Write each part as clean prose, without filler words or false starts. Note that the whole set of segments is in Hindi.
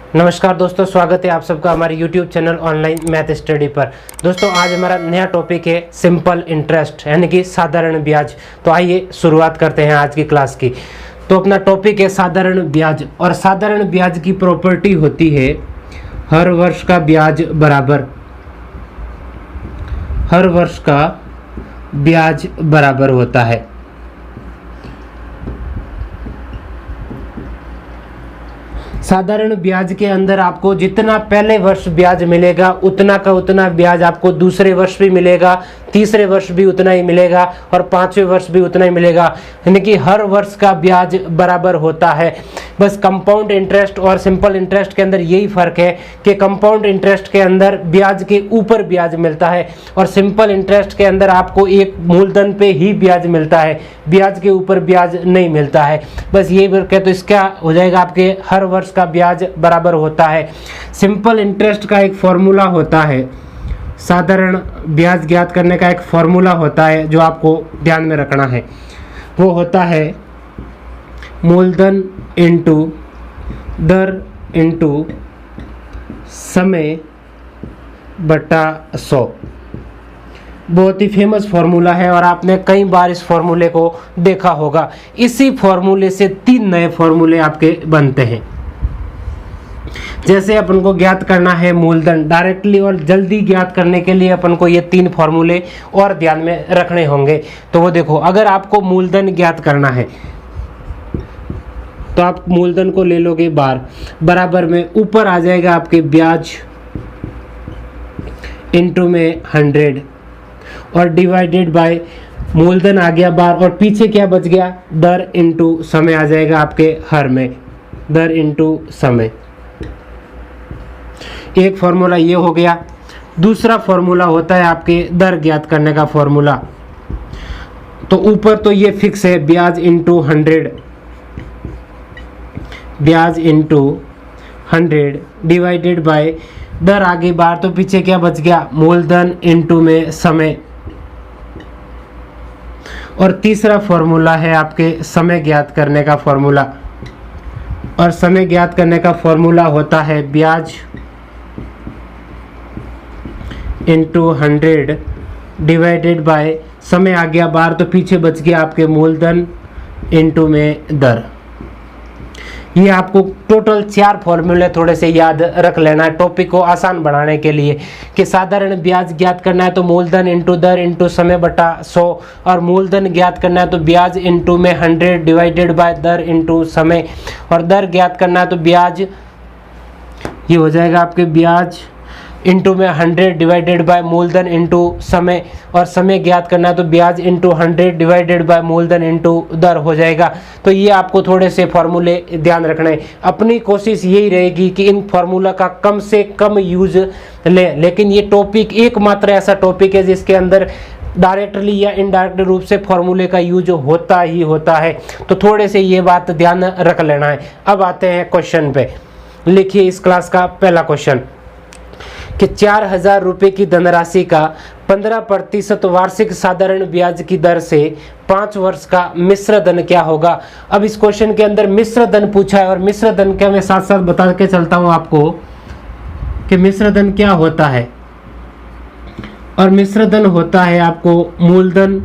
नमस्कार दोस्तों, स्वागत है आप सबका हमारे YouTube channel online math study पर। दोस्तों आज हमारा नया टॉपिक है सिंपल इंटरेस्ट यानी कि साधारण ब्याज। तो आइए शुरुआत करते हैं आज की क्लास की। तो अपना टॉपिक है साधारण ब्याज, और साधारण ब्याज की प्रॉपर्टी होती है हर वर्ष का ब्याज बराबर, हर वर्ष का ब्याज बराबर होता है। साधारण ब्याज के अंदर आपको जितना पहले वर्ष ब्याज मिलेगा उतना का उतना ब्याज आपको दूसरे वर्ष भी मिलेगा, तीसरे वर्ष भी उतना ही मिलेगा और पांचवें वर्ष भी उतना ही मिलेगा, यानी कि हर वर्ष का ब्याज बराबर होता है। बस कंपाउंड इंटरेस्ट और सिंपल इंटरेस्ट के अंदर यही फर्क है कि कंपाउंड इंटरेस्ट के अंदर ब्याज के ऊपर ब्याज मिलता है और सिंपल इंटरेस्ट के अंदर आपको एक मूलधन पे ही ब्याज मिलता है, ब्याज के ऊपर ब्याज नहीं मिलता है। बस यही फर्क है। तो इसका हो जाएगा आपके हर वर्ष का ब्याज बराबर होता है। सिंपल इंटरेस्ट का एक फॉर्मूला होता है, साधारण ब्याज ज्ञात करने का एक फॉर्मूला होता है जो आपको ध्यान में रखना है। वो होता है मूलधन इंटू दर इंटू समय बटा 100। बहुत ही फेमस फॉर्मूला है और आपने कई बार इस फॉर्मूले को देखा होगा। इसी फॉर्मूले से 3 नए फॉर्मूले आपके बनते हैं। जैसे अपन को ज्ञात करना है मूलधन, डायरेक्टली और जल्दी ज्ञात करने के लिए अपन को ये 3 फॉर्मूले और ध्यान में रखने होंगे। तो वो देखो, अगर आपको मूलधन ज्ञात करना है तो आप मूलधन को ले लोगे बार, बराबर में ऊपर आ जाएगा आपके ब्याज इंटू में 100 और डिवाइडेड बाय मूलधन आ गया बार और पीछे क्या बच गया, दर इंटू समय आ जाएगा आपके हर में, दर इंटू समय। एक फॉर्मूला ये हो गया। दूसरा फॉर्मूला होता है आपके दर ज्ञात करने का फॉर्मूला। तो ऊपर तो ये फिक्स है ब्याज इंटू 100, ब्याज इंटू 100 डिवाइडेड बाय दर आगे बार, तो पीछे क्या बच गया, मूलधन इंटू में समय। और तीसरा फॉर्मूला है आपके समय ज्ञात करने का फॉर्मूला, और समय ज्ञात करने का फॉर्मूला होता है ब्याज इंटू 100 डिवाइडेड बाय समय आ गया बार, तो पीछे बच गया आपके मूलधन इंटू में दर। ये आपको टोटल 4 फॉर्मूले थोड़े से याद रख लेना है टॉपिक को आसान बनाने के लिए कि साधारण ब्याज ज्ञात करना है तो मूलधन इंटू दर इंटू समय बटा 100, और मूलधन ज्ञात करना है तो ब्याज इंटू में 100 डिवाइडेड बाय दर इंटू समय, और दर ज्ञात करना है तो ब्याज ये हो जाएगा आपके ब्याज इंटू में 100 डिवाइडेड बाय मूलधन इंटू समय, और समय ज्ञात करना है तो ब्याज इंटू 100 डिवाइडेड बाय मूलधन इंटू दर हो जाएगा। तो ये आपको थोड़े से फॉर्मूले ध्यान रखना है। अपनी कोशिश यही रहेगी कि इन फॉर्मूला का कम से कम यूज लें, लेकिन ये टॉपिक एकमात्र ऐसा टॉपिक है जिसके अंदर डायरेक्टली या इनडायरेक्ट रूप से फॉर्मूले का यूज होता ही होता है। तो थोड़े से ये बात ध्यान रख लेना है। अब आते हैं क्वेश्चन पे। लिखिए इस क्लास का पहला क्वेश्चन कि 4000 रुपये की धनराशि का 15% वार्षिक साधारण ब्याज की दर से 5 वर्ष का मिश्र धन क्या होगा। अब इस क्वेश्चन के अंदर मिश्र धन पूछा है, और मिश्र धन का मैं साथ साथ बता के चलता हूं आपको कि मिश्र धन क्या होता है। और मिश्र धन होता है आपको मूलधन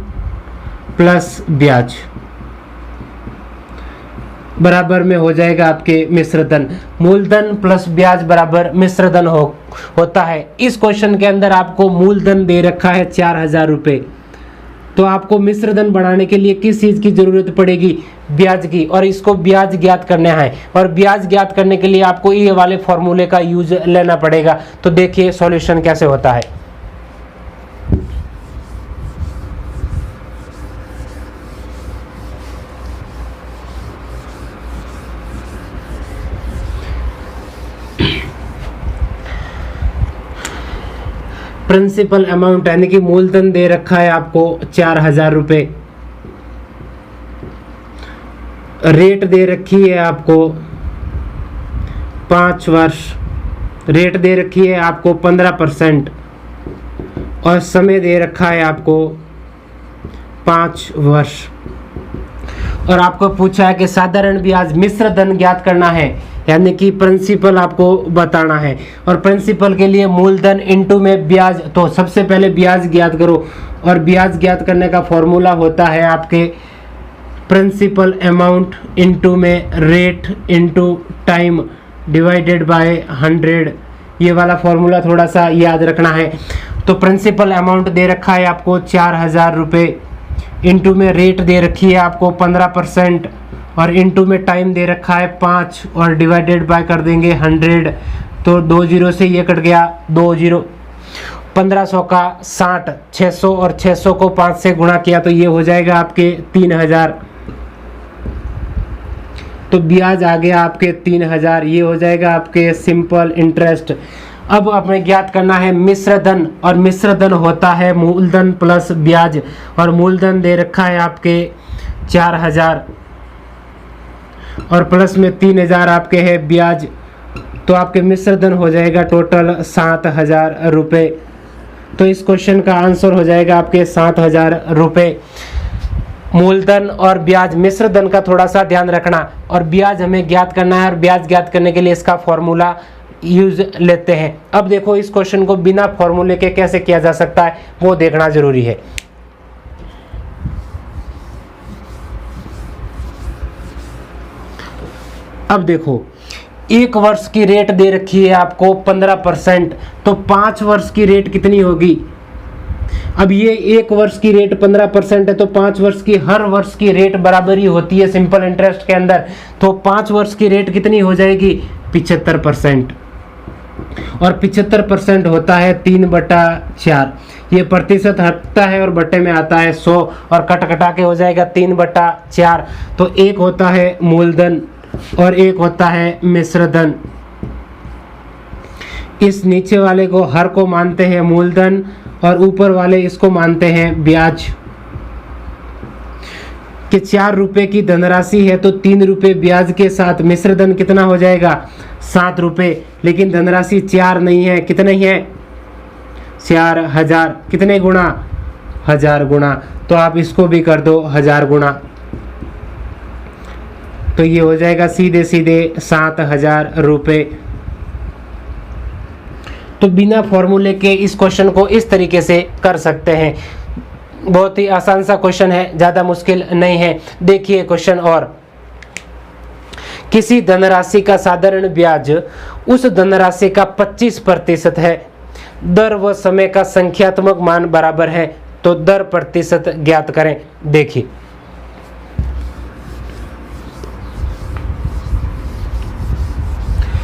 प्लस ब्याज, बराबर में हो जाएगा आपके मिश्र धन। मूलधन प्लस ब्याज बराबर मिश्र धन होता है। इस क्वेश्चन के अंदर आपको मूलधन दे रखा है 4000 रुपये, तो आपको मिश्र धन बढ़ाने के लिए किस चीज की जरूरत पड़ेगी, ब्याज की, और इसको ब्याज ज्ञात करना है। और ब्याज ज्ञात करने के लिए आपको ये वाले फॉर्मूले का यूज लेना पड़ेगा। तो देखिए सॉल्यूशन कैसे होता है। प्रिंसिपल अमाउंट यानी कि मूलधन दे रखा है आपको 4000 रुपये, रेट दे रखी है आपको 5 वर्ष, रेट दे रखी है आपको 15%, और समय दे रखा है आपको 5 वर्ष। और आपको पूछा है कि साधारण ब्याज मिश्र धन ज्ञात करना है यानी कि प्रिंसिपल आपको बताना है। और प्रिंसिपल के लिए मूलधन इनटू में ब्याज, तो सबसे पहले ब्याज ज्ञात करो, और ब्याज ज्ञात करने का फॉर्मूला होता है आपके प्रिंसिपल अमाउंट इनटू में rate into time divided by 100। ये वाला फॉर्मूला थोड़ा सा याद रखना है। तो प्रिंसिपल अमाउंट दे रखा है आपको 4000 रुपये, इनटू में रेट दे रखी है आपको 15%, और इनटू में टाइम दे रखा है 5, और डिवाइडेड बाय कर देंगे 100। तो 2 जीरो से ये कट गया, 2 जीरो, 1500 का 60, 600 और 600 को 5 से गुणा किया तो ये हो जाएगा आपके 3000। तो ब्याज आ गया आपके 3000, ये हो जाएगा आपके सिंपल इंटरेस्ट। अब हमें ज्ञात करना है मिश्र धन, और मिश्र धन होता है मूलधन प्लस ब्याज, और मूलधन दे रखा है आपके 4000 और प्लस में 3000 आपके है ब्याज। तो आपके मिश्र धन हो जाएगा टोटल 7000 रुपये। तो इस क्वेश्चन का आंसर हो जाएगा आपके 7000 रुपये। मूलधन और ब्याज, मिश्र धन का थोड़ा सा ध्यान रखना, और ब्याज हमें ज्ञात करना है, और ब्याज ज्ञात करने के लिए इसका फॉर्मूला यूज लेते हैं। अब देखो इस क्वेश्चन को बिना फॉर्मूले के कैसे किया जा सकता है वो देखना जरूरी है। अब देखो 1 वर्ष की रेट दे रखी है आपको 15%, तो 5 वर्ष की रेट कितनी होगी। अब ये 1 वर्ष की रेट 15% है, तो 5 वर्ष की, हर वर्ष की रेट बराबर ही होती है सिंपल इंटरेस्ट के अंदर। तो 5 वर्ष की रेट कितनी हो जाएगी, 75%, और 75% होता है 3/4। ये प्रतिशत हटता है और बट्टे में आता है 100, और कट कटा के हो जाएगा 3/4। तो एक होता है मूलधन और एक होता है मिश्र धन। इस नीचे वाले को हर को मानते हैं मूलधन, और ऊपर वाले इसको मानते हैं ब्याज। कि 4 रुपए की धनराशि है तो 3 रुपए ब्याज के साथ मिश्र धन कितना हो जाएगा, 7 रुपए। लेकिन धनराशि 4 नहीं है, कितने ही है, 4000। कितने गुणा, 1000 गुणा। तो आप इसको भी कर दो 1000 गुणा, तो ये हो जाएगा सीधे सीधे 7000 रुपये। तो बिना फॉर्मूले के इस क्वेश्चन को इस तरीके से कर सकते हैं। बहुत ही आसान सा क्वेश्चन है, ज़्यादा मुश्किल नहीं है। देखिए क्वेश्चन, और किसी धनराशि का साधारण ब्याज उस धनराशि का 25% है, दर व समय का संख्यात्मक मान बराबर है, तो दर प्रतिशत ज्ञात करें। देखिए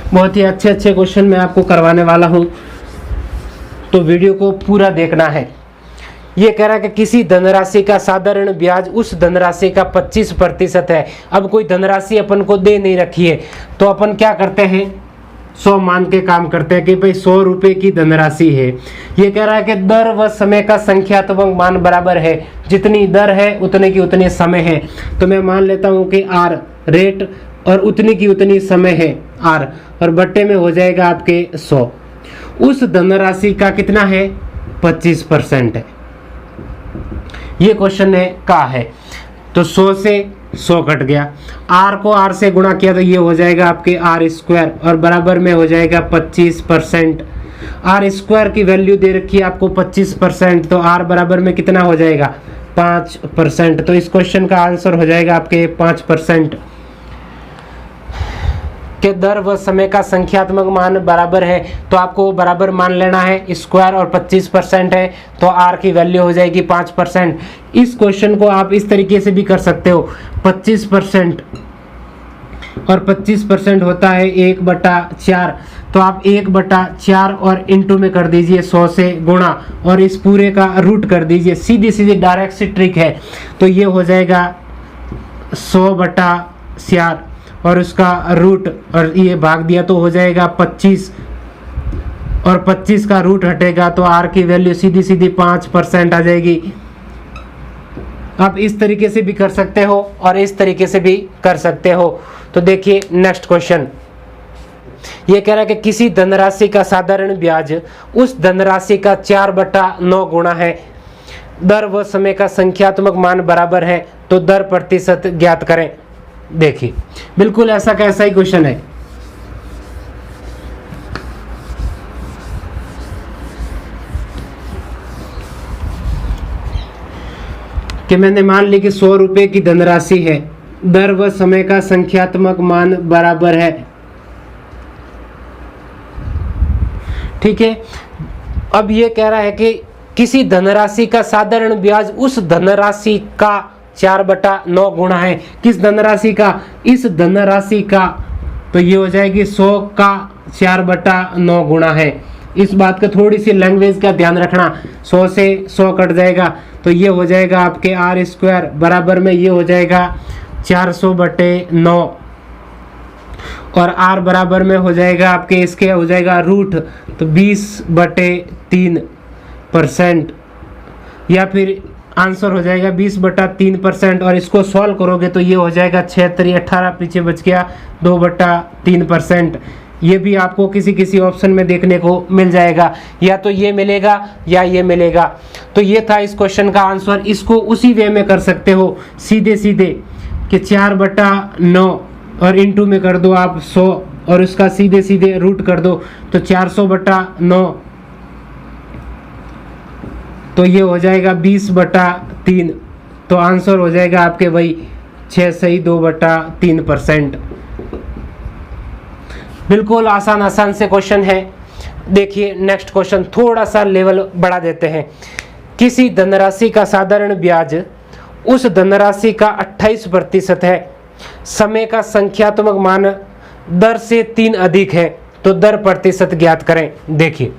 बहुत ही अच्छे अच्छे क्वेश्चन मैं आपको करवाने वाला हूं, तो वीडियो को पूरा देखना है। ये कह रहा है कि किसी धनराशि का साधारण ब्याज उस धनराशि का 25% है। अब कोई धनराशि अपन को दे नहीं रखी है, तो अपन क्या करते हैं, 100 मान के काम करते हैं कि भाई 100 रुपए की धनराशि है। ये कह रहा है कि दर व समय का संख्यात्मक मान बराबर है, जितनी दर है उतने की उतने समय है। तो मैं मान लेता हूं कि R रेट और उतनी की उतनी समय है R, और बट्टे में हो जाएगा आपके 100। उस धनराशि का कितना है, 25% है। ये क्वेश्चन है का है, तो 100 से 100 कट गया, R को R से गुणा किया तो ये हो जाएगा आपके R², और बराबर में हो जाएगा 25%। R² की वैल्यू दे रखी है आपको 25%, तो R बराबर में कितना हो जाएगा, 5%। तो इस क्वेश्चन का आंसर हो जाएगा आपके 5%। के दर व समय का संख्यात्मक मान बराबर है, तो आपको बराबर मान लेना है। स्क्वायर और 25% है, तो R की वैल्यू हो जाएगी 5%। इस क्वेश्चन को आप इस तरीके से भी कर सकते हो, 25% और 25% होता है 1/4, तो आप 1/4 और इंटू में कर दीजिए 100 से गुणा, और इस पूरे का रूट कर दीजिए। सीधी सीधी डायरेक्ट सी ट्रिक है, तो ये हो जाएगा 100/4 और उसका रूट, और ये भाग दिया तो हो जाएगा 25, और 25 का रूट हटेगा तो R की वैल्यू सीधी सीधी 5% आ जाएगी। आप इस तरीके से भी कर सकते हो और इस तरीके से भी कर सकते हो। तो देखिए नेक्स्ट क्वेश्चन, ये कह रहा है कि किसी धनराशि का साधारण ब्याज उस धनराशि का 4/9 गुणा है, दर व समय का संख्यात्मक मान बराबर है, तो दर प्रतिशत ज्ञात करें। देखिए बिल्कुल ऐसा कैसा ही क्वेश्चन है, कि मैंने मान ली कि 100 रुपये की धनराशि है, दर व समय का संख्यात्मक मान बराबर है। ठीक है, अब ये कह रहा है कि किसी धनराशि का साधारण ब्याज उस धनराशि का 4/9 गुणा है। किस धनराशि का? इस धनराशि का, तो ये हो जाएगी 100 का 4/9 गुणा है। इस बात का थोड़ी सी लैंग्वेज का ध्यान रखना, 100 से 100 कट जाएगा तो ये हो जाएगा आपके r² बराबर में ये हो जाएगा 400/9 और r बराबर में हो जाएगा आपके इसके हो जाएगा रूट, तो 20/3% या फिर आंसर हो जाएगा 20/3% और इसको सॉल्व करोगे तो ये हो जाएगा 6×3=18, पीछे बच गया 2/3%। ये भी आपको किसी किसी ऑप्शन में देखने को मिल जाएगा, या तो ये मिलेगा या ये मिलेगा। तो ये था इस क्वेश्चन का आंसर। इसको उसी वे में कर सकते हो सीधे सीधे कि 4/9 और इंटू में कर दो आप 100 और उसका सीधे सीधे रूट कर दो तो 400/9, तो ये हो जाएगा 20/3, तो आंसर हो जाएगा आपके वही 6 सही 2/3%। बिल्कुल आसान से क्वेश्चन है। देखिए नेक्स्ट क्वेश्चन, थोड़ा सा लेवल बढ़ा देते हैं। किसी धनराशि का साधारण ब्याज उस धनराशि का 28% है, समय का संख्यात्मक मान दर से 3 अधिक है, तो दर प्रतिशत ज्ञात करें। देखिए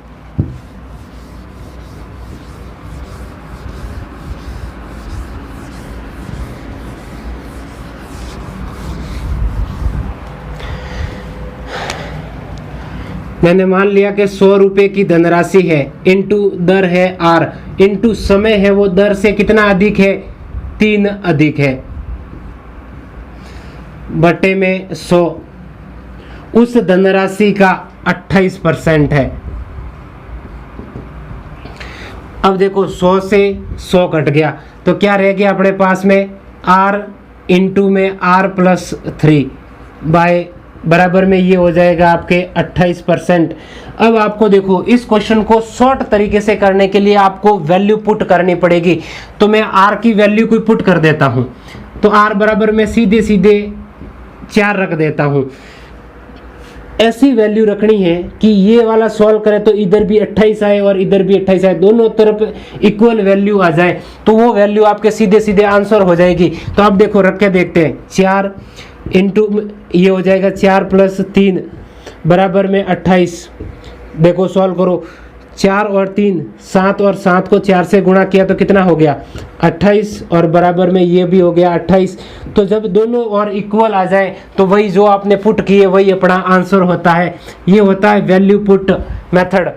मैंने मान लिया कि 100 रुपये की धनराशि है, इंटू दर है r, इंटू समय है वो दर से कितना अधिक है? 3 अधिक है, बटे में 100, उस धनराशि का 28% है। अब देखो 100 से 100 कट गया तो क्या रह गया अपने पास में? r इंटू में r+3 बाय बराबर में ये हो जाएगा आपके 28%। अब आपको देखो इस क्वेश्चन को शॉर्ट तरीके से करने के लिए आपको वैल्यू पुट करनी पड़ेगी, तो मैं r की वैल्यू को पुट कर देता हूं, तो r बराबर में सीधे सीधे 4 रख देता हूं। ऐसी वैल्यू रखनी है कि ये वाला सॉल्व करें तो इधर भी 28 आए और इधर भी 28 आए, दोनों तरफ इक्वल वैल्यू आ जाए, तो वो वैल्यू आपके सीधे सीधे आंसर हो जाएगी। तो अब देखो रख के देखते हैं, 4 इंटू ये हो जाएगा 4+3 बराबर में 28। देखो सॉल्व करो, 4 और 3 7 और 7 को 4 से गुणा किया तो कितना हो गया? 28 और बराबर में ये भी हो गया 28। तो जब दोनों और इक्वल आ जाए तो वही जो आपने पुट किए वही अपना आंसर होता है। ये होता है वैल्यू पुट मेथड।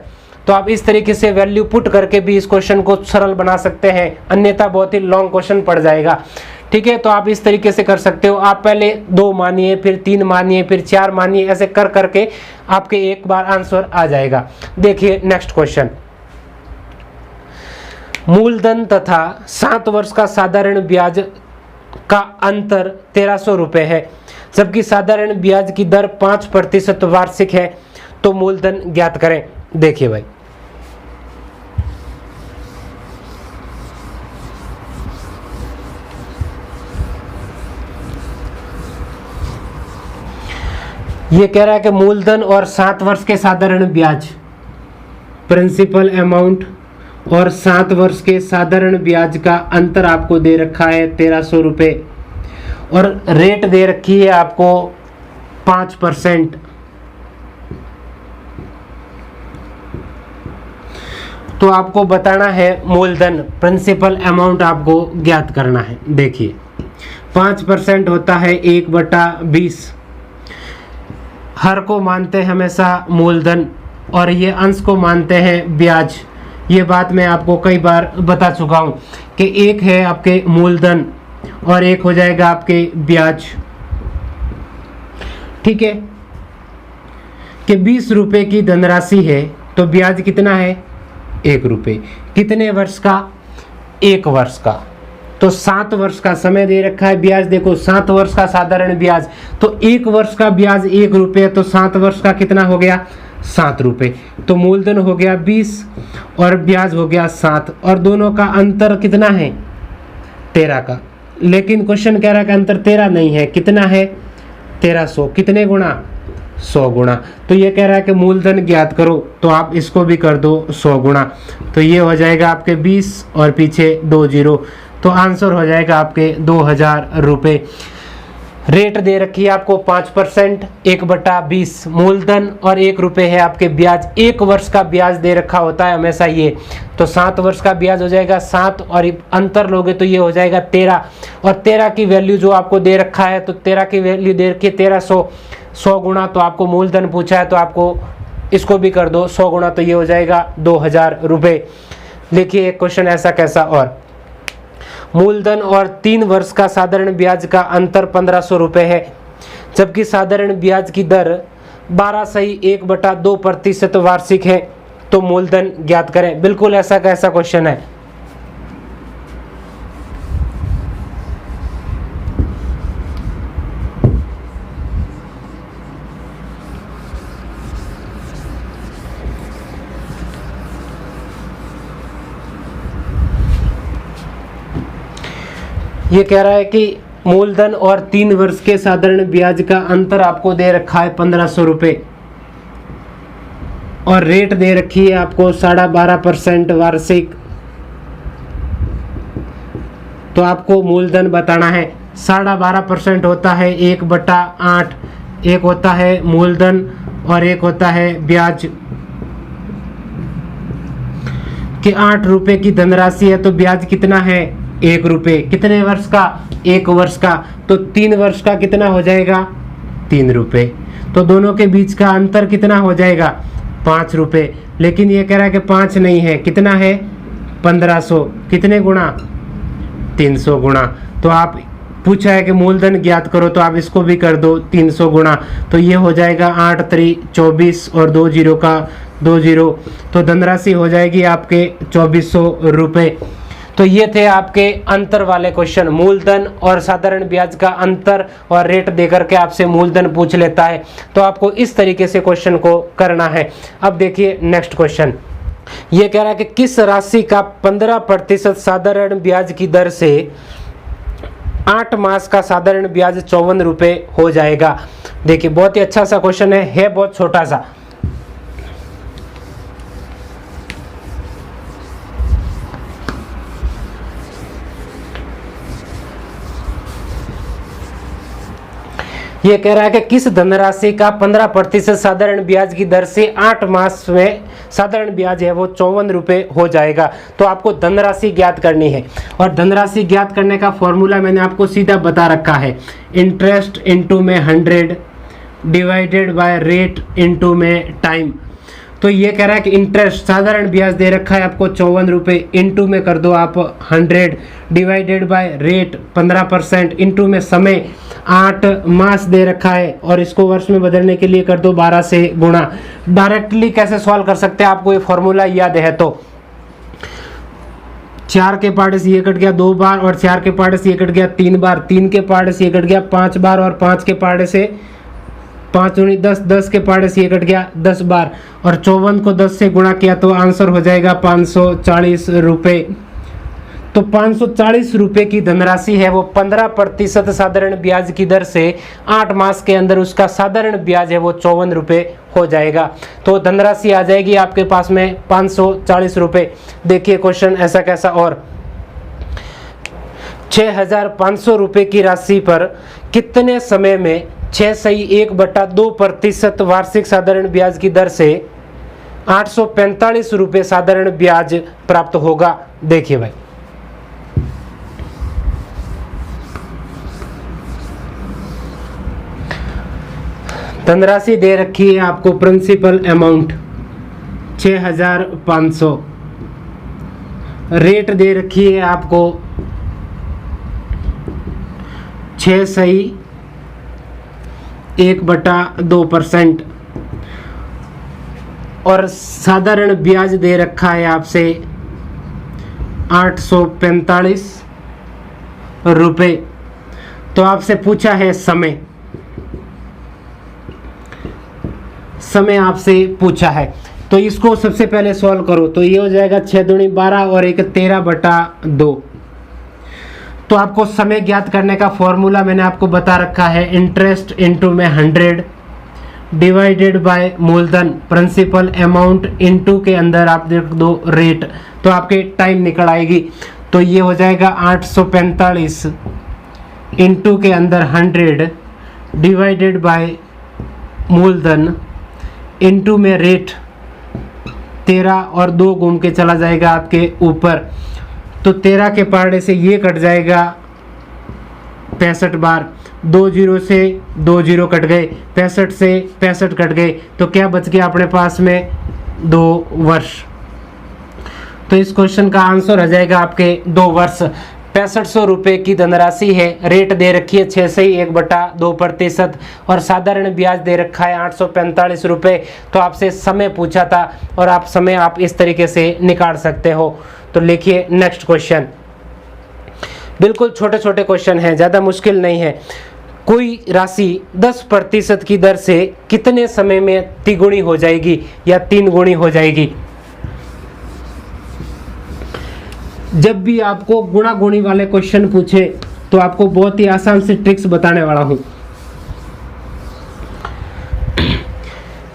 तो आप इस तरीके से वैल्यू पुट करके भी इस क्वेश्चन को सरल बना सकते हैं, अन्यथा बहुत ही लॉन्ग क्वेश्चन पड़ जाएगा। ठीक है, तो आप इस तरीके से कर सकते हो। आप पहले 2 मानिए, फिर 3 मानिए, फिर 4 मानिए, ऐसे कर करके आपके एक बार आंसर आ जाएगा। देखिए नेक्स्ट क्वेश्चन, मूलधन तथा 7 वर्ष का साधारण ब्याज का अंतर 1300 रुपये है, जबकि साधारण ब्याज की दर 5% वार्षिक है, तो मूलधन ज्ञात करें। देखिए भाई, ये कह रहा है कि मूलधन और 7 वर्ष के साधारण ब्याज, प्रिंसिपल अमाउंट और 7 वर्ष के साधारण ब्याज का अंतर आपको दे रखा है 1300 रुपये और रेट दे रखी है आपको 5%। तो आपको बताना है मूलधन, प्रिंसिपल अमाउंट आपको ज्ञात करना है। देखिए 5% होता है 1/20, हर को मानते हैं हमेशा मूलधन और ये अंश को मानते हैं ब्याज। ये बात मैं आपको कई बार बता चुका हूँ कि एक है आपके मूलधन और एक हो जाएगा आपके ब्याज। ठीक है, कि 20 रुपये की धनराशि है तो ब्याज कितना है? 1 रुपये। कितने वर्ष का? 1 वर्ष का। तो 7 वर्ष का समय दे रखा है ब्याज। देखो 7 वर्ष का साधारण ब्याज, तो 1 वर्ष का ब्याज 1 रुपये, तो 7 वर्ष का कितना हो गया? 7 रुपये। तो मूलधन हो गया 20 और ब्याज हो गया 7 और दोनों का अंतर कितना है? 13 का, लेकिन क्वेश्चन कह रहा है कि अंतर 13 नहीं है, कितना है 1300, कितने गुना 100 गुना। तो ये कह रहा है कि मूलधन ज्ञात करो, तो आप इसको भी कर दो 100 गुना, तो ये हो जाएगा आपके 20 और पीछे 2 जीरो, तो आंसर हो जाएगा आपके 2000 रुपये। रेट दे रखी है आपको 5%, 1/20 मूलधन और 1 रुपये है आपके ब्याज। 1 वर्ष का ब्याज दे रखा होता है हमेशा ये, तो 7 वर्ष का ब्याज हो जाएगा 7 और अंतर लोगे तो ये हो जाएगा 13, और 13 की वैल्यू जो आपको दे रखा है, तो 13 की वैल्यू दे रखी है 1300, 100 गुना, तो आपको मूलधन पूछा है तो आपको इसको भी कर दो 100 गुना, तो ये हो जाएगा 2000 रुपये। देखिए एक क्वेश्चन ऐसा कैसा और, मूलधन और 3 वर्ष का साधारण ब्याज का अंतर 1500 रुपये है, जबकि साधारण ब्याज की दर 12.1/2% वार्षिक है, तो मूलधन ज्ञात करें। बिल्कुल ऐसा कैसा क्वेश्चन है। ये कह रहा है कि मूलधन और 3 वर्ष के साधारण ब्याज का अंतर आपको दे रखा है 1500 रुपये, और रेट दे रखी है आपको 12.5% वार्षिक। तो आपको मूलधन बताना है। 12.5% होता है 1/8, एक होता है मूलधन और एक होता है ब्याज। कि 8 रुपये की धनराशि है तो ब्याज कितना है 1 रुपये, कितने वर्ष का 1 वर्ष का, तो 3 वर्ष का कितना हो जाएगा 3 रुपये, तो दोनों के बीच का अंतर कितना हो जाएगा 5 रुपये। लेकिन ये कह रहा है कि 5 नहीं है, कितना है 1500, कितने गुना 300 गुना। तो आप पूछा है कि मूलधन ज्ञात करो, तो आप इसको भी कर दो 300 गुना, तो ये हो जाएगा 8 3 24 और 2 जीरो का 2 जीरो, तो धनराशि हो जाएगी आपके 2400 रुपये। तो ये थे आपके अंतर वाले क्वेश्चन, मूलधन और साधारण ब्याज का अंतर और रेट देकर के आपसे मूलधन पूछ लेता है, तो आपको इस तरीके से क्वेश्चन को करना है। अब देखिए नेक्स्ट क्वेश्चन, ये कह रहा है कि किस राशि का 15% साधारण ब्याज की दर से 8 मास का साधारण ब्याज 54 रुपये हो जाएगा। देखिए बहुत ही अच्छा सा क्वेश्चन है बहुत छोटा सा। ये कह रहा है कि किस धनराशि का 15% साधारण ब्याज की दर से 8 मास में साधारण ब्याज है वो 54 रुपये हो जाएगा। तो आपको धनराशि ज्ञात करनी है, और धनराशि ज्ञात करने का फॉर्मूला मैंने आपको सीधा बता रखा है, इंटरेस्ट इंटू में 100 डिवाइडेड बाय रेट इंटू में टाइम। तो ये कह रहा है कि इंटरेस्ट साधारण ब्याज दे रखा है आपको 54 रुपये, इंटू में कर दो आप 100 डिवाइडेड बाय रेट 15% इंटू में समय 8 मास दे रखा है, और इसको वर्ष में बदलने के लिए कर दो 12 से गुणा। डायरेक्टली कैसे सॉल्व कर सकते हैं, आपको ये फॉर्मूला याद है तो 4 के पार्ट से ये कट गया 2 बार, और 4 के पार्ट से ये कट गया 3 बार, 3 के पार्ट से ये कट गया 5 बार, और 5 के पार्ट से 5 दूनी 10, 10 के पार्ट से ये कट गया 10 बार, और 54 को 10 से गुणा किया तो आंसर हो जाएगा 540 रुपये। तो 540 रुपये की धनराशि है वो 15% साधारण ब्याज की दर से 8 मास के अंदर उसका साधारण ब्याज है वो 54 रुपये हो जाएगा। तो धनराशि आ जाएगी आपके पास में 540 रुपये। देखिए क्वेश्चन ऐसा कैसा और, 6500 रुपये की राशि पर कितने समय में 6.1/2% वार्षिक साधारण ब्याज की दर से 845 रुपये साधारण ब्याज प्राप्त होगा। देखिए भाई, धनराशि दे रखी है आपको प्रिंसिपल अमाउंट 6500, रेट दे रखी है आपको 6.1/2%, और साधारण ब्याज दे रखा है आपसे 845 रुपये। तो आपसे पूछा है समय आपसे पूछा है, तो इसको सबसे पहले सॉल्व करो, तो ये हो जाएगा 6 दूनी 12 और 1 13/2। तो आपको समय ज्ञात करने का फॉर्मूला मैंने आपको बता रखा है, इंटरेस्ट इनटू में 100 डिवाइडेड बाय मूलधन प्रिंसिपल अमाउंट इनटू के अंदर आप देख दो रेट, तो आपके टाइम निकल आएगी। तो ये हो जाएगा 845 इनटू के अंदर 100 डिवाइडेड बाय मूलधन इनटू में रेट 13 और 2 घूम के चला जाएगा आपके ऊपर, तो 13 के पहाड़े से ये कट जाएगा 65 बार, 2 जीरो से 2 जीरो कट गए, 65 से 65 कट गए, तो क्या बच गया अपने पास में 2 वर्ष। तो इस क्वेश्चन का आंसर हो जाएगा आपके 2 वर्ष। 6500 रुपये की धनराशि है, रेट दे रखी है 6 से 1/2% और साधारण ब्याज दे रखा है 845 रुपये। तो आपसे समय पूछा था और आप समय आप इस तरीके से निकाल सकते हो। तो लिखिए नेक्स्ट क्वेश्चन, बिल्कुल छोटे छोटे क्वेश्चन हैं, ज़्यादा मुश्किल नहीं है। कोई राशि 10% की दर से कितने समय में तिगुनी हो जाएगी या 3 गुणी हो जाएगी। जब भी आपको गुणा गुणी वाले क्वेश्चन पूछे तो आपको बहुत ही आसान से ट्रिक्स बताने वाला हूं।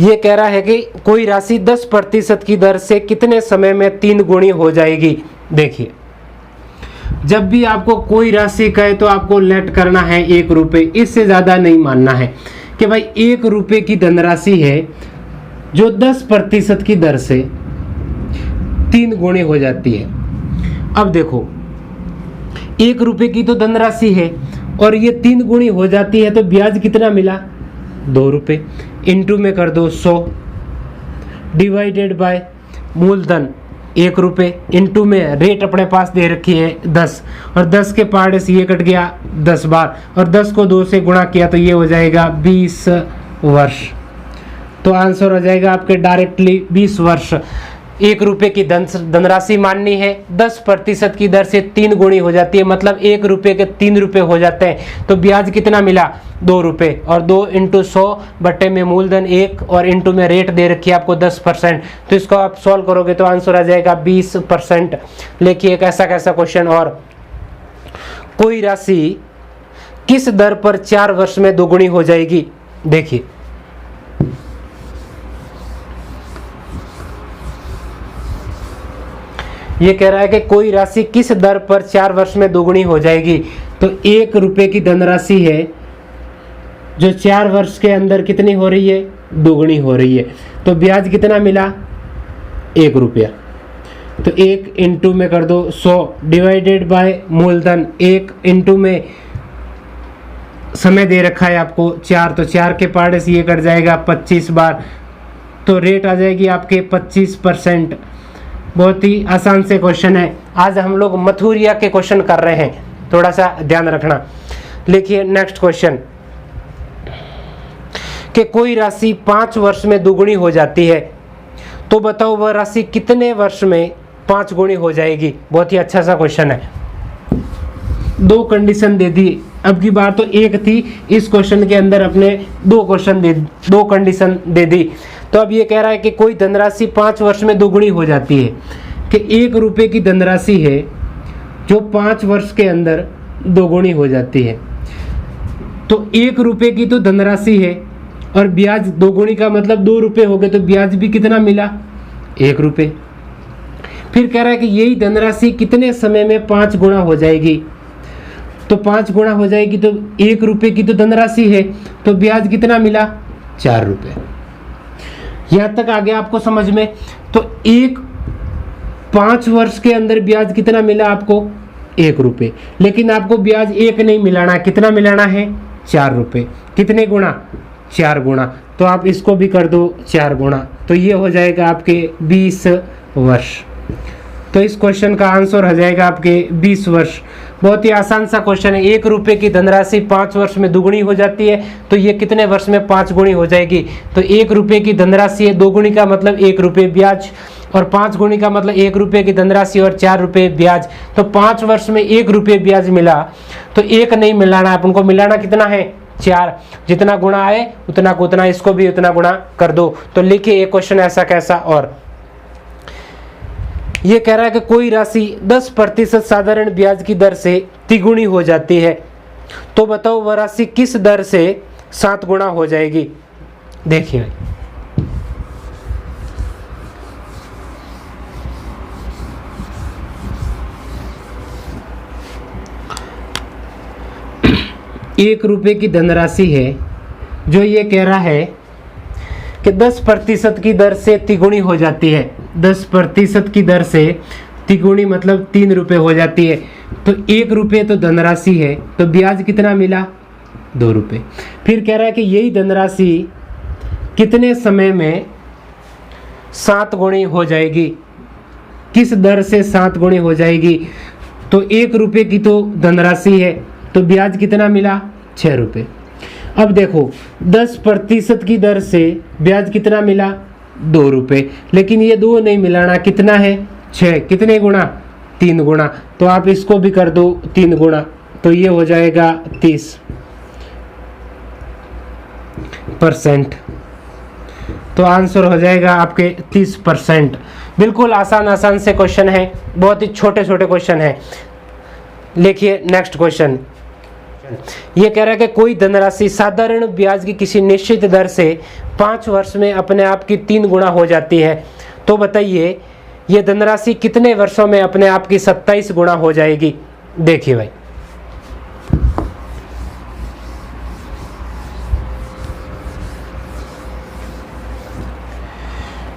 ये कह रहा है कि कोई राशि 10% की दर से कितने समय में 3 गुणी हो जाएगी। देखिए, जब भी आपको कोई राशि कहे तो आपको लेट करना है 1 रुपये, इससे ज़्यादा नहीं मानना है कि भाई 1 रुपये की धनराशि है जो 10% की दर से 3 गुणी हो जाती है। अब देखो, 1 रुपये की तो धनराशि है और ये 3 गुणी हो जाती है, तो ब्याज कितना मिला 2 रुपये, इंटू में कर दो 100 डिवाइडेड बाय मूलधन 1 रुपये, इंटू में रेट अपने पास दे रखी है 10 और 10 के पहाड़े से ये कट गया 10 बार और 10 को 2 से गुणा किया तो ये हो जाएगा 20 वर्ष। तो आंसर हो जाएगा आपके डायरेक्टली 20 वर्ष। 1 रुपये की धनराशि माननी है, 10% की दर से 3 गुणी हो जाती है, मतलब 1 रुपये के 3 रुपये हो जाते हैं। तो ब्याज कितना मिला 2 रुपये और 2 इंटू 100 बट्टे में मूलधन 1 और इंटू में रेट दे रखी है आपको 10%। तो इसको आप सॉल्व करोगे तो आंसर आ जाएगा 20%। लिखिए एक ऐसा कैसा क्वेश्चन और, कोई राशि किस दर पर 4 वर्ष में दोगुनी हो जाएगी। देखिए, ये कह रहा है कि कोई राशि किस दर पर 4 वर्ष में दोगुनी हो जाएगी। तो 1 रुपये की धनराशि है जो 4 वर्ष के अंदर कितनी हो रही है, दोगुनी हो रही है। तो ब्याज कितना मिला 1 रुपया, तो 1 इंटू में कर दो 100 डिवाइडेड बाय मूलधन 1 इंटू में समय दे रखा है आपको 4, तो 4 के पहाड़े से ये कट जाएगा 25 बार, तो रेट आ जाएगी आपके 25%। बहुत ही आसान से क्वेश्चन है। आज हम लोग मथुरिया के क्वेश्चन कर रहे हैं, थोड़ा सा ध्यान रखना। लिखिए नेक्स्ट क्वेश्चन, कि कोई राशि 5 वर्ष में दोगुनी हो जाती है, तो बताओ वह राशि कितने वर्ष में 5 गुणी हो जाएगी। बहुत ही अच्छा सा क्वेश्चन है। 2 कंडीशन दे दी, अब की बार तो एक थी, इस क्वेश्चन के अंदर अपने 2 कंडीशन दे दी। तो अब ये कह रहा है कि कोई धनराशि 5 वर्ष में दोगुनी हो जाती है, कि 1 रुपये की धनराशि है जो 5 वर्ष के अंदर दोगुनी हो जाती है। तो 1 रुपये की तो धनराशि है और ब्याज दोगुनी का मतलब 2 रुपये हो गए, तो ब्याज भी कितना मिला 1 रुपये। फिर कह रहा है कि यही धनराशि कितने समय में 5 गुना हो जाएगी। तो 5 गुना हो जाएगी तो 1 रुपये की तो धनराशि है, तो ब्याज कितना मिला 4 रुपये। यहां तक आ गया आपको समझ में। तो 5 वर्ष के अंदर ब्याज कितना मिला आपको 1 रुपये, लेकिन आपको ब्याज 1 नहीं मिलाना, कितना मिलाना है 4 रुपये। कितने गुना 4 गुना, तो आप इसको भी कर दो 4 गुना, तो ये हो जाएगा आपके 20 वर्ष। तो इस क्वेश्चन का आंसर हो जाएगा आपके 20 वर्ष। बहुत ही आसान सा क्वेश्चन है। 1 रुपये की धनराशि 5 वर्ष में दोगुनी हो जाती है, तो ये कितने वर्ष में 5 गुणी हो जाएगी। तो 1 रुपये की धनराशि है, दोगुनी का मतलब 1 रुपये ब्याज, और 5 गुणी का मतलब 1 रुपये की धनराशि और 4 रुपये ब्याज। तो 5 वर्ष में 1 रुपये ब्याज मिला, तो 1 नहीं मिलाना है, उनको मिलाना कितना है 4। जितना गुणा आए उतना को उतना, इसको भी उतना गुणा कर दो। तो लिखिए एक क्वेश्चन ऐसा कैसा और, ये कह रहा है कि कोई राशि 10% साधारण ब्याज की दर से तिगुनी हो जाती है, तो बताओ वह राशि किस दर से 7 गुना हो जाएगी। देखिए ₹1 की धनराशि है जो ये कह रहा है कि 10% की दर से तिगुनी हो जाती है। 10% की दर से तिगुनी मतलब ₹3 हो जाती है। तो ₹1 तो धनराशि है, तो ब्याज कितना मिला? ₹2। फिर कह रहा है कि यही धनराशि कितने समय में 7 गुणी हो जाएगी, किस दर से 7 गुणी हो जाएगी। तो ₹1 की तो धनराशि है, तो ब्याज कितना मिला? ₹6। अब देखो 10% की दर से ब्याज कितना मिला? ₹2। लेकिन ये 2 नहीं मिलाना, कितना है? 6। कितने गुना? 3 गुना। तो आप इसको भी कर दो 3 गुना, तो ये हो जाएगा 30%। तो आंसर हो जाएगा आपके 30%। बिल्कुल आसान से क्वेश्चन है, बहुत ही छोटे छोटे क्वेश्चन है। लिखिए नेक्स्ट क्वेश्चन। ये कह रहा है कि कोई धनराशि साधारण ब्याज की किसी निश्चित दर से 5 वर्ष में अपने आप की 3 गुना हो जाती है, तो बताइए ये धनराशि कितने वर्षों में अपने आप की 27 गुना हो जाएगी। देखिए भाई,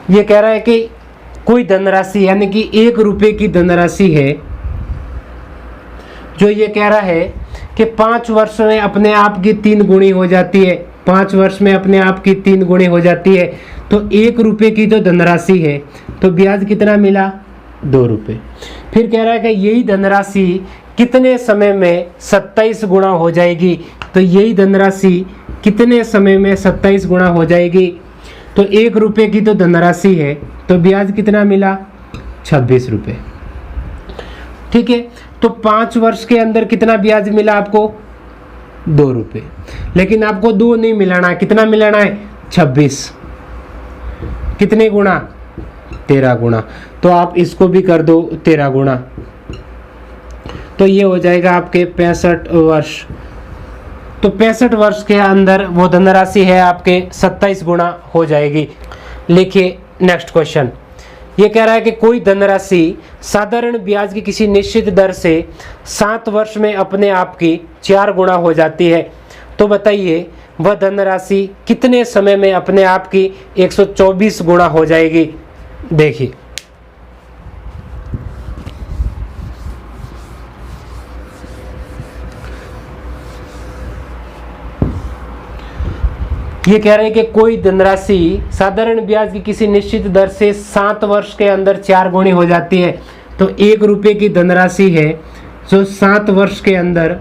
ये कह रहा है कि कोई धनराशि यानी कि ₹1 की धनराशि है जो ये कह रहा है कि 5 वर्ष में अपने आप की 3 गुणी हो जाती है। 5 वर्ष में अपने आप की 3 गुणी हो जाती है। तो ₹1 की तो धनराशि है, तो ब्याज कितना मिला? ₹2। फिर कह रहा है कि यही धनराशि कितने समय में 27 गुना हो जाएगी। तो यही धनराशि कितने समय में 27 गुना हो जाएगी। तो ₹1 की तो धनराशि है, तो ब्याज कितना मिला? ₹26। ठीक है, तो 5 वर्ष के अंदर कितना ब्याज मिला आपको? ₹2। लेकिन आपको 2 नहीं मिलाना, कितना मिलाना है? 26। कितने गुना? 13 गुना। तो आप इसको भी कर दो 13 गुना, तो ये हो जाएगा आपके 65 वर्ष। तो 65 वर्ष के अंदर वो धनराशि है आपके 27 गुना हो जाएगी। लिखिए नेक्स्ट क्वेश्चन। ये कह रहा है कि कोई धनराशि साधारण ब्याज की किसी निश्चित दर से 7 वर्ष में अपने आप की 4 गुना हो जाती है, तो बताइए वह धनराशि कितने समय में अपने आप की 124 गुना हो जाएगी। देखिए ये कह रहे हैं कि कोई धनराशि साधारण ब्याज की किसी निश्चित दर से 7 वर्ष के अंदर 4 गुनी हो जाती है। तो ₹1 की धनराशि है जो 7 वर्ष के अंदर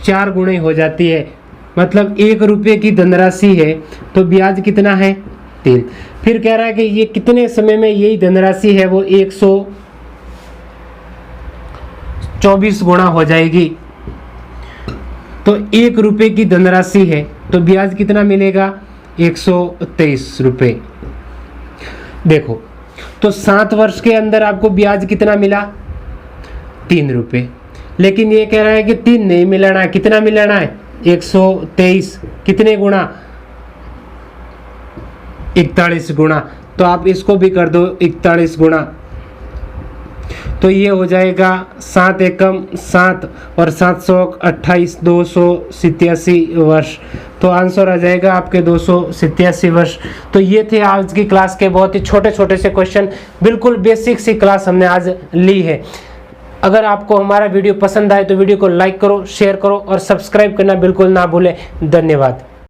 4 गुनी हो जाती है, मतलब ₹1 की धनराशि है तो ब्याज कितना है? 3। फिर कह रहा है कि ये कितने समय में यही धनराशि है वो 124 गुना हो जाएगी। तो ₹1 की धनराशि है तो ब्याज कितना मिलेगा? 123 देखो, तो 7 वर्ष के अंदर आपको ब्याज कितना मिला? ₹3। लेकिन ये कह रहा है कि 3 नहीं मिलाना है, कितना मिलाना है? 123। कितने गुना? 41 गुना। तो आप इसको भी कर दो 41 गुना, तो ये हो जाएगा 7 एकम 7 और 7 28 287 वर्ष। तो आंसर आ जाएगा आपके 287 वर्ष। तो ये थे आज की क्लास के बहुत ही छोटे छोटे से क्वेश्चन, बिल्कुल बेसिक सी क्लास हमने आज ली है। अगर आपको हमारा वीडियो पसंद आए तो वीडियो को लाइक करो, शेयर करो और सब्सक्राइब करना बिल्कुल ना भूलें। धन्यवाद।